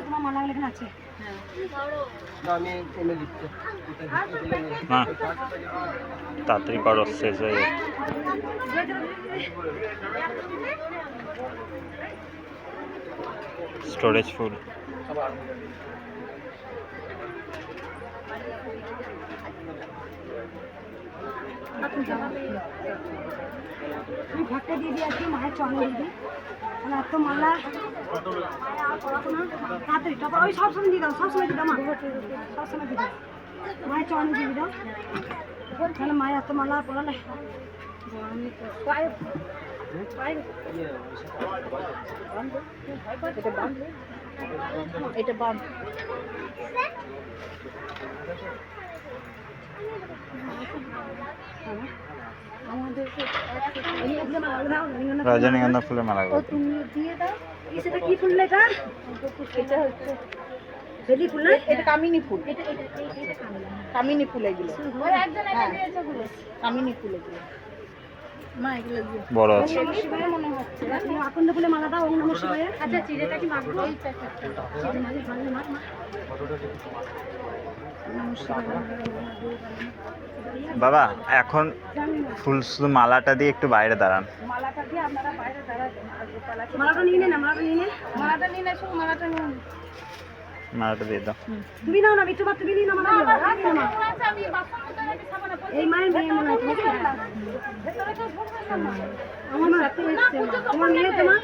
তোমার মালা এখানে আছে। তাড়াতাড়ি করো, শেষ হয়ে যাচ্ছে। Storage full. ঘরটা দিয়ে দিয়ে আজকে মায়ের চলে দিদি আর তো মালা তাড়াতাড়ি তারপর ওই সবসময় দিয়ে দাও, সবসময় দিয়ে দাও মা, সবসময় দিয়ে দাও মায়ের চলে দিয়ে দাও। তাহলে মায়ের এত মালা পড়ালে এটা বাঁধ রজনীগন্ধা ফুলের মালা। তুমি দিয়ে দাও। সেটা কি ফুল? এটা এটা হচ্ছে বেলি ফুল না? এটা কামিনী ফুল। এটা কামিনী ফুল। এগুলো কামিনী ফুল। এগুলো মা এগুলো বড় আছে। মনে হচ্ছে আকন্দ ফুলে মালা দাও। ওম নমঃ শিবায়। আচ্ছা চিড়েটা কি মাখবো? বাবা এখন ফুল শুধু মালাটা দিয়ে একটু বাইরে দাঁড়ান। মালাটা দিয়ে আপনারা বাইরে দাঁড়ান। মালাটা নিয়ে নে না, মালাটা নিয়ে নে, মালাটা নিয়ে নে, শুধু মালাটা নিয়ে নে। মালাটা দিয়ে দাও। তুমি নাও না বিট্টু মা, তুমি নিয়ে নাও মালা। আমি বাসন মতো রাখি সামনে। এই মায়ের মেয়ে মনে হয় ভেতরে কেউ ঢুকবে না। আমার সাথে এসেছে তোমার মেয়ে। তোমার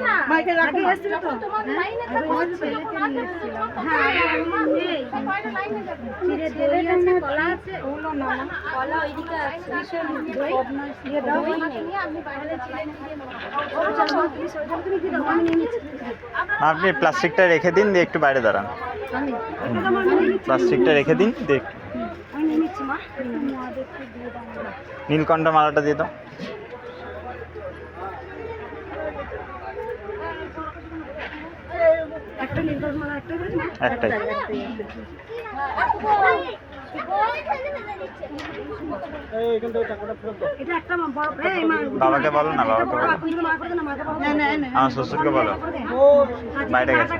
না মাইকে রাখো এসেছিল তো তোমার লাইনে থাকো। ছেলেকে নিয়ে এসেছিল। হ্যাঁ আমার নেই বাইরে লাইনে যাবে। চিড়ে দই আছে, কলা আছে। ওগুলো না না কলা ওইদিকে আছে। দই দিয়ে দাও। নিয়ে আপনি বাইরে চিড়ে নিয়ে নাও। তুমি কি দাও? আমি নিয়ে নিচ্ছি। আপনি প্লাস্টিকটা রেখে দিন, দিয়ে একটু বাইরে দাঁড়ান। প্লাস্টিকটা রেখে দিন, দেখ। আমি নিয়ে নিচ্ছি মা। নীলকণ্ঠ মালাটা দিয়ে দাও। একটা নীলকণ্ঠ মালা একটাই। এটা একটা বড়। বাবাকে বলো না, বাবাকে বলো। আমার শ্বশুরকে বলো, বাইরে গেছে।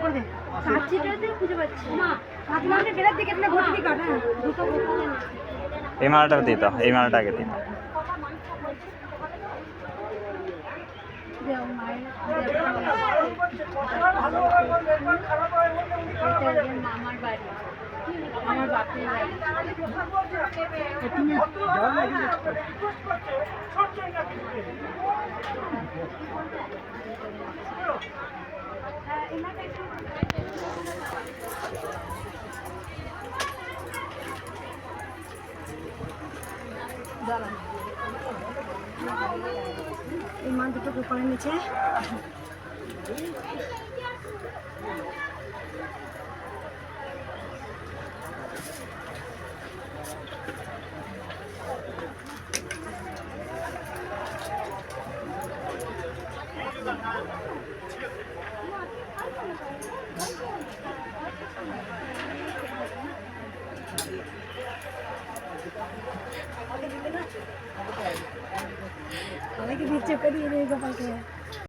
এই মালাটা দিয়ে দাও, এই মালাটা আগে দিয়ে দাও। আমার বাড়ি, আমার বাপের বাড়ি। এই মা দুটো করে নিচে